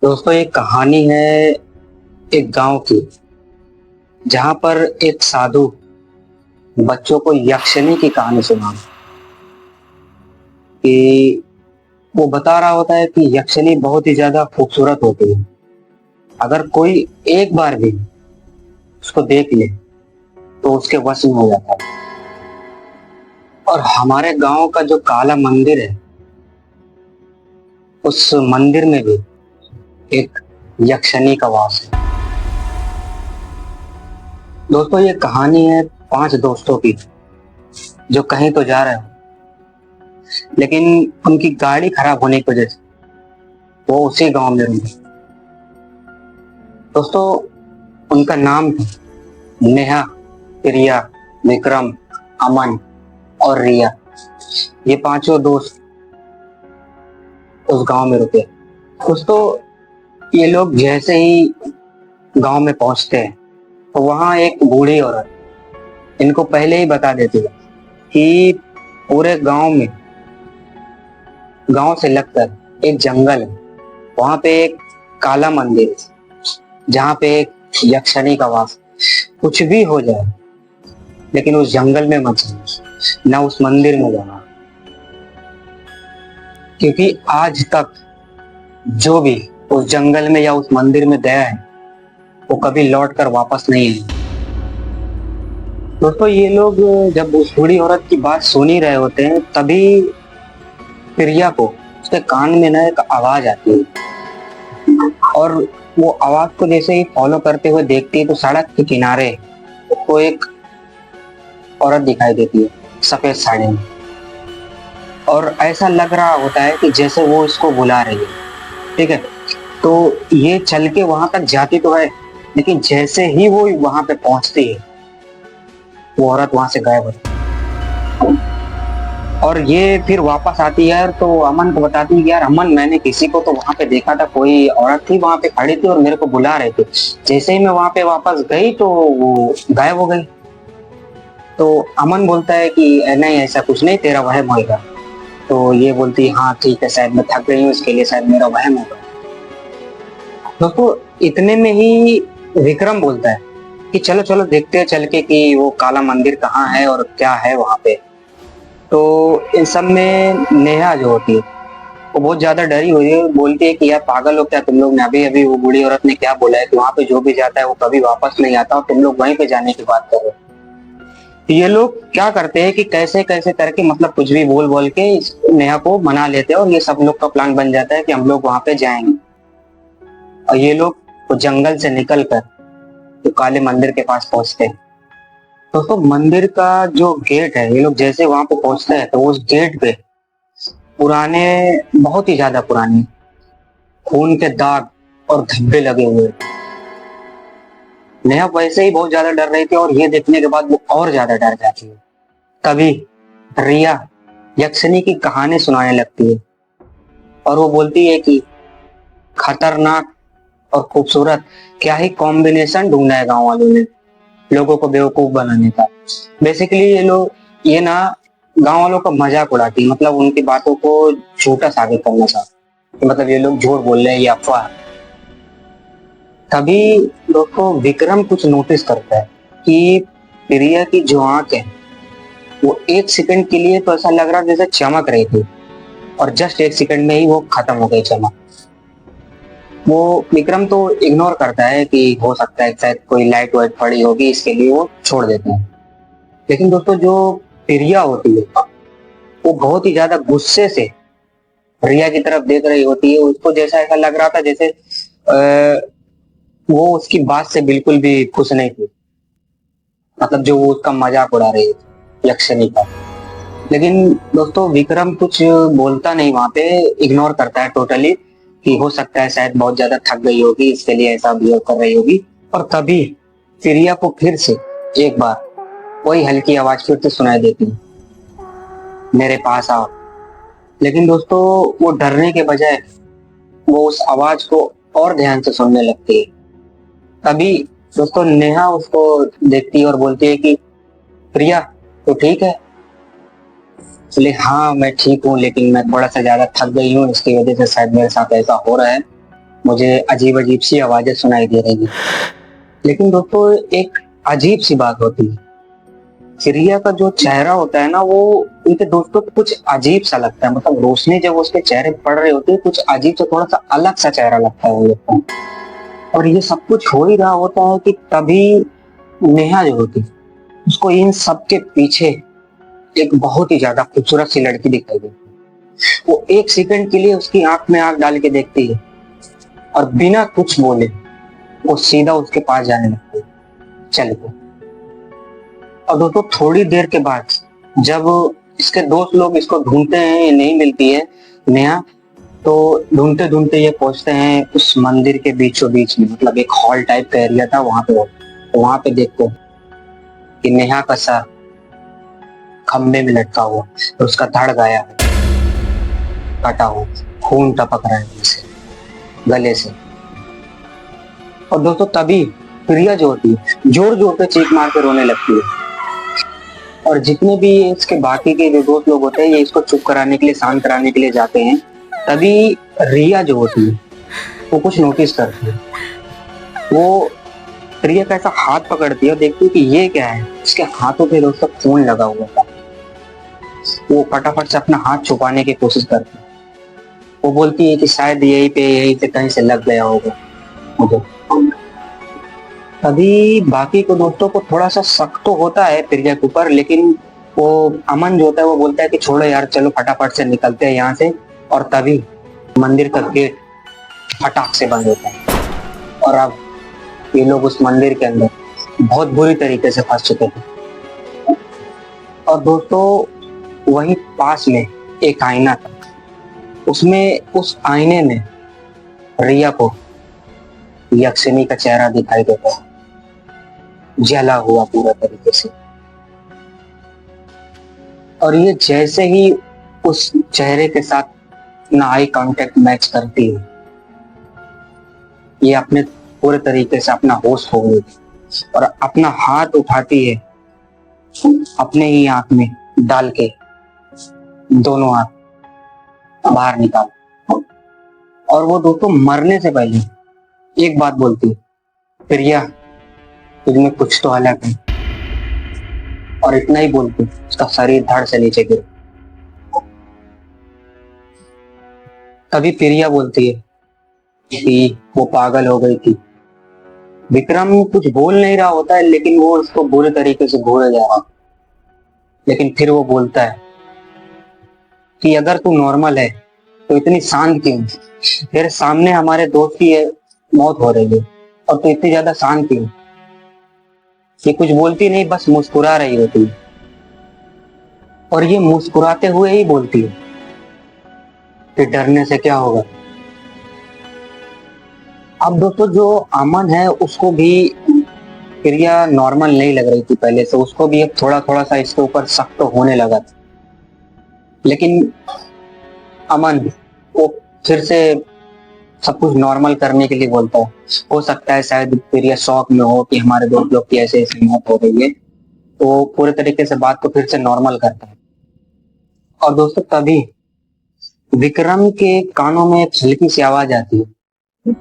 दोस्तों एक कहानी है एक गांव की, जहां पर एक साधु बच्चों को यक्षिणी की कहानी सुना कि वो बता रहा होता है कि यक्षिणी बहुत ही ज्यादा खूबसूरत होती है। अगर कोई एक बार भी उसको देख ले तो उसके वश में हो जाता है। और हमारे गांव का जो काला मंदिर है, उस मंदिर में भी एक यक्षिणी का वास है। दोस्तों ये कहानी है 5 दोस्तों की, जो कहीं तो जा रहे हो, लेकिन उनकी गाड़ी खराब होने की वजह से वो उसी गांव में रुके। दोस्तों उनका नाम था नेहा, प्रिया, विक्रम, अमन और रिया। ये 5 दोस्त उस गांव में रुके। दोस्तों ये लोग जैसे ही गांव में पहुंचते हैं तो वहां एक बूढ़ी औरत इनको पहले ही बता देती है कि पूरे गांव से लगकर एक जंगल है, वहां पे एक काला मंदिर है जहां पे एक यक्षिणी का वास। कुछ भी हो जाए लेकिन उस जंगल में मत जाना, ना उस मंदिर में जाना, क्योंकि आज तक जो भी उस जंगल में या उस मंदिर में गया है वो कभी लौट कर वापस नहीं आए। दोस्तों ये लोग जब उस बूढ़ी औरत की बात सुन ही रहे होते हैं, तभी प्रिया को उसके कान में ना एक आवाज आती है, और वो आवाज को जैसे ही फॉलो करते हुए देखती है तो सड़क के किनारे उसको एक औरत दिखाई देती है सफेद साड़ी में। और ऐसा लग रहा होता है कि जैसे वो इसको बुला रही है। ठीक है, तो ये चल के वहां तक जाती तो है, लेकिन जैसे ही वो वहां पे पहुंचती है वो औरत वहां से गायब होती है। और ये फिर वापस आती है तो अमन को बताती है कि यार अमन, मैंने किसी को तो वहां पे देखा था, कोई औरत थी वहां पे खड़ी थी और मेरे को बुला रहे थे। जैसे ही मैं वहां पे वापस गई तो वो गायब हो गई। तो अमन बोलता है कि नहीं ऐसा कुछ नहीं, तेरा वहम होगा। तो ये बोलती है हाँ ठीक है, शायद मैं थक गई हूँ, इसके लिए शायद मेरा वहम होगा। दोस्तों इतने में ही विक्रम बोलता है कि चलो चलो देखते हैं चल के कि वो काला मंदिर कहाँ है और क्या है वहां पे। तो इन सब में नेहा जो होती है वो बहुत ज्यादा डरी हुई है, बोलती है कि यार पागल हो क्या तुम लोग ने, अभी अभी वो बूढ़ी औरत ने क्या बोला है कि वहां पे जो भी जाता है वो कभी वापस नहीं आता, और तुम लोग वहीं पे जाने की बात कर रहे हो। तो ये लोग क्या करते हैं कि कैसे कैसे करके, मतलब कुछ भी बोल बोल के इस नेहा को मना लेते हैं, और ये सब लोग का प्लान बन जाता है कि हम लोग वहां पे जाएंगे। और ये लोग तो जंगल से निकल कर तो काले मंदिर के पास पहुंचते हैं। दोस्तों मंदिर का जो गेट है, ये लोग जैसे वहां पे पहुंचते हैं तो उस गेट पे पुराने, बहुत ही ज्यादा पुराने खून के दाग और धब्बे लगे हुए। नेहा वैसे ही बहुत ज्यादा डर रही थी और ये देखने के बाद वो और ज्यादा डर जाती है। तभी रिया यक्षिणी की कहानी सुनाने लगती है और वो बोलती है कि खतरनाक और खूबसूरत क्या ही कॉम्बिनेशन ढूंढा है गांव वालों ने लोगों को बेवकूफ बनाने का। बेसिकली ये ना गांव वालों का मजाक उड़ाती है, मतलब उनकी बातों को झूठा साबित करना चाहती, मतलब ये लोग झूठ बोल रहे हैं, ये अफवाह है। तभी दोस्तों विक्रम कुछ नोटिस करता है कि प्रिया की जो आंख है वो 1 सेकंड के लिए तो ऐसा लग रहा जैसे चमक रही थी, और जस्ट 1 सेकंड में ही वो खत्म हो गई चमक। वो विक्रम तो इग्नोर करता है कि हो सकता है शायद कोई लाइट वाइट पड़ी होगी, इसके लिए वो छोड़ देते हैं। लेकिन दोस्तों जो प्रिया होती है वो बहुत ही ज्यादा गुस्से से रिया की तरफ देख रही होती है। उसको जैसा ऐसा लग रहा था जैसे वो उसकी बात से बिल्कुल भी खुश नहीं थी, मतलब जो वो उसका मजाक उड़ा रही थी यक्षिणी का। लेकिन दोस्तों विक्रम कुछ बोलता नहीं, वहां पे इग्नोर करता है टोटली, कि हो सकता है शायद बहुत ज्यादा थक गई होगी इसके लिए ऐसा बिहेव कर रही होगी। और तभी प्रिया को फिर से एक बार वही हल्की आवाज फिर से सुनाई देती है, मेरे पास आओ। लेकिन दोस्तों वो डरने के बजाय वो उस आवाज को और ध्यान से सुनने लगती है। तभी दोस्तों नेहा उसको देखती है और बोलती है कि प्रिया तो ठीक है। बोले हाँ मैं ठीक हूँ, लेकिन मैं थोड़ा सा ज्यादा थक गई हूँ, इसकी वजह से शायद मेरे साथ ऐसा हो रहा है। मुझे अजीब अजीब सी आवाजें सुनाई दे रही हैं। लेकिन दोस्तों एक अजीब सी बात होती है, चिड़िया का जो चेहरा होता है ना, वो उनके दोस्तों को कुछ अजीब सा लगता है। मतलब रोशनी जब उसके चेहरे पर पड़ रही होती है, कुछ अजीब सा, थोड़ा सा अलग सा चेहरा लगता है वो लोग को। और ये सब कुछ हो ही रहा होता है कि तभी नेहा जो होती है, उसको इन सब के पीछे एक बहुत ही ज्यादा खूबसूरत सी लड़की दिखाई देती है। वो एक सेकंड के लिए उसकी आंख में आंख डाल के देखती है और बिना कुछ बोले वो सीधा उसके पास जाने लगती है, चल के। और दोस्तों थोड़ी देर के बाद जब इसके दोस्त लोग इसको ढूंढते हैं, ये नहीं मिलती है नेहा, तो ढूंढते ढूंढते ये पहुंचते हैं उस मंदिर के बीचों बीच में। मतलब एक हॉल टाइप का एरिया था वहां पे। तो वहां पे देखते हैं कि नेहा का सर खंबे में लटका हुआ और उसका धड़ गाया है, कटा हुआ, खून टपक रहा है उनसे, गले से। और दोस्तों तभी प्रिया जो होती है जोर जोर पे चीख मार के रोने लगती है। और जितने भी इसके बाकी के जो दोस्त लोग होते हैं, ये इसको चुप कराने के लिए, शांत कराने के लिए जाते हैं। तभी रिया जो होती है वो कुछ नोटिस करती है। वो रिया का ऐसा हाथ पकड़ती है और देखती है कि ये क्या है। इसके हाथों पे दोस्तों खून लगा हुआ था। वो फटाफट से अपना हाथ छुपाने की कोशिश करती है। वो बोलती है कि शायद यहीं पे कहीं से लग गया होगा मुझे। तभी बाकी को दोस्तों को थोड़ा सा शक तो होता है प्रिया के ऊपर, लेकिन वो अमन जो होता है वो बोलता है कि छोड़ो यार, चलो फटाफट से निकलते हैं यहाँ से। और तभी मंदिर का गेट फटाक से बंद होता है और अब ये लोग उस मंदिर के अंदर बहुत बुरी तरीके से फंस चुके थे। और दोस्तों वहीं पास में एक आईना था, उसमें उस आईने में रिया को यक्षिनी का चेहरा दिखाई देता है, जला हुआ पूरा तरीके से। और ये जैसे ही उस चेहरे के साथ अपना आई कांटेक्ट मैच करती है, ये अपने पूरे तरीके से अपना होश खो देती और अपना हाथ उठाती है, अपने ही आंख में डाल के दोनों आंख बाहर निकाल। और वो दोस्तों मरने से पहले एक बात बोलती है, प्रिया तुझमें कुछ तो अलग है। और इतना ही बोलती उसका शरीर धड़ से नीचे गिर। तभी प्रिया बोलती है कि वो पागल हो गई थी। विक्रम कुछ बोल नहीं रहा होता है, लेकिन वो उसको बुरे तरीके से घूरे जा रहा। लेकिन फिर वो बोलता है कि अगर तू नॉर्मल है तो इतनी शांत क्यों? फिर सामने हमारे दोस्त की मौत हो रही है और तू इतनी ज्यादा शांत क्यों? ये कुछ बोलती नहीं, बस मुस्कुरा रही होती है। और ये मुस्कुराते हुए ही बोलती है कि डरने से क्या होगा। अब दोस्तों जो अमन है उसको भी प्रिया नॉर्मल नहीं लग रही थी पहले से, उसको भी अब थोड़ा थोड़ा सा इसके ऊपर शक तो होने लगा था। लेकिन अमन वो फिर से सब कुछ नॉर्मल करने के लिए बोलता है। हो सकता है शायद प्रिया शौक में हो कि हमारे दोस्त लोग की ऐसे ऐसी मौत हो गई है, तो पूरे तरीके से बात को फिर से नॉर्मल करता है। और दोस्तों तभी विक्रम के कानों में एक हल्की सी आवाज आती है,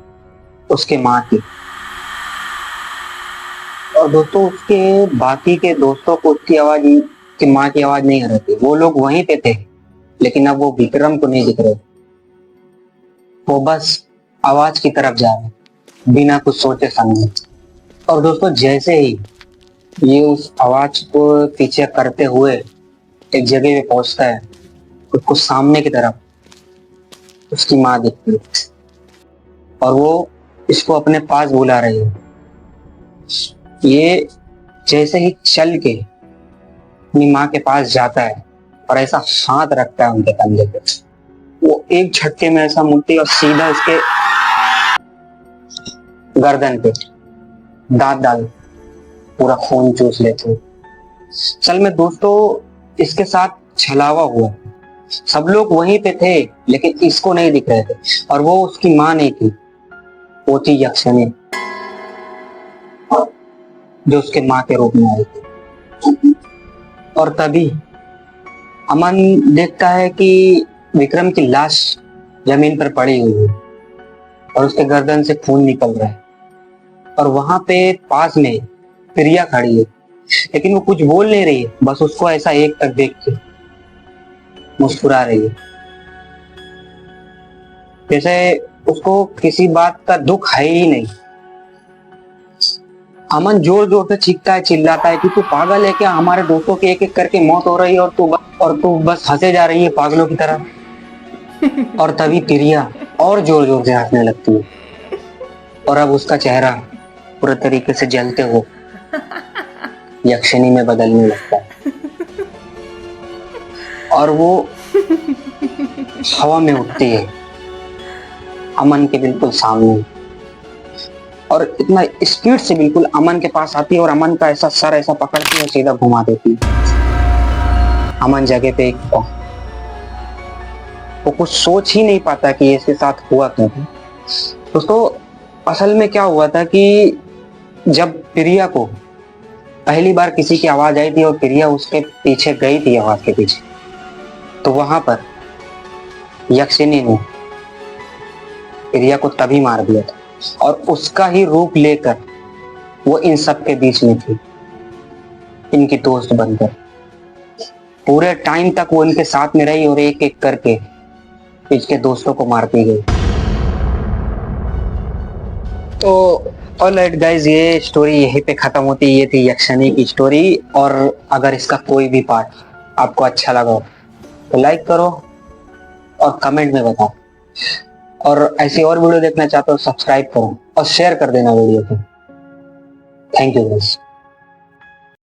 उसके माँ की। और दोस्तों उसके बाकी के दोस्तों को उसकी आवाज, की माँ की आवाज नहीं आ रही थी। वो लोग वहीं पे थे, लेकिन अब वो विक्रम को नहीं दिख रहे। वो बस आवाज की तरफ जा रहे बिना कुछ सोचे समझे। और दोस्तों जैसे ही ये उस आवाज को पीछे करते हुए एक जगह पे पहुंचता है, उसको सामने की तरफ उसकी माँ दिखती है और वो इसको अपने पास बुला रही है। ये जैसे ही चल के अपनी माँ के पास जाता है और ऐसा हाथ रखता है उनके कंधे पे, वो एक झटके में ऐसा मुड़ती है और सीधा इसके गर्दन पे दांत डाल पूरा खून चूस लेते हैं। असल में दोस्तों इसके साथ छलावा हुआ। सब लोग वहीं पे थे लेकिन इसको नहीं दिख रहे थे। और वो उसकी माँ नहीं थी, वो थी यक्षिनी जो उसके माँ के रूप में आई थी। और तभी अमन देखता है कि विक्रम की लाश जमीन पर पड़ी हुई है और उसके गर्दन से खून निकल रहा है, और वहां पे पास में प्रिया खड़ी है, लेकिन वो कुछ बोल नहीं रही है, बस उसको ऐसा एक तक देख के मुस्कुरा रही है, जैसे उसको किसी बात का दुख है ही नहीं। अमन जोर जोर से चीखता है, चिल्लाता है कि तू पागल है क्या, हमारे दोस्तों की एक एक करके मौत हो रही है और तू बस हंसे जा रही है पागलों की तरह। और तभी प्रिया और जोर जोर से हंसने लगती है, और अब उसका चेहरा पूरे तरीके से जलते हुए यक्षिणी में बदलने लगता है, और वो हवा में उठती है अमन के बिल्कुल सामने, और इतना स्पीड से बिल्कुल अमन के पास आती है, और अमन का ऐसा सर ऐसा पकड़ती है और सीधा घुमा देती है। अमन जगह पे एक वो कुछ सोच ही नहीं पाता कि इसके साथ हुआ क्या था। दोस्तों असल में क्या हुआ था कि जब प्रिया को पहली बार किसी की आवाज आई थी और प्रिया उसके पीछे गई थी आवाज के पीछे, तो वहां पर यक्षिणी ने प्रिया को तभी मार दिया था, और उसका ही रूप लेकर वो इन सब के बीच में थी, इनकी दोस्त बनकर। पूरे टाइम तक वो इनके साथ में रही और एक एक करके इसके दोस्तों को मारती गई। तो ऑलराइट गाइज, ये स्टोरी यहीं पे खत्म होती है। ये थी यक्षिणी की स्टोरी, और अगर इसका कोई भी पार्ट आपको अच्छा लगा तो लाइक करो और कमेंट में बताओ, और ऐसी और वीडियो देखना चाहते हो सब्सक्राइब करो और शेयर कर देना वीडियो को। Thank you guys.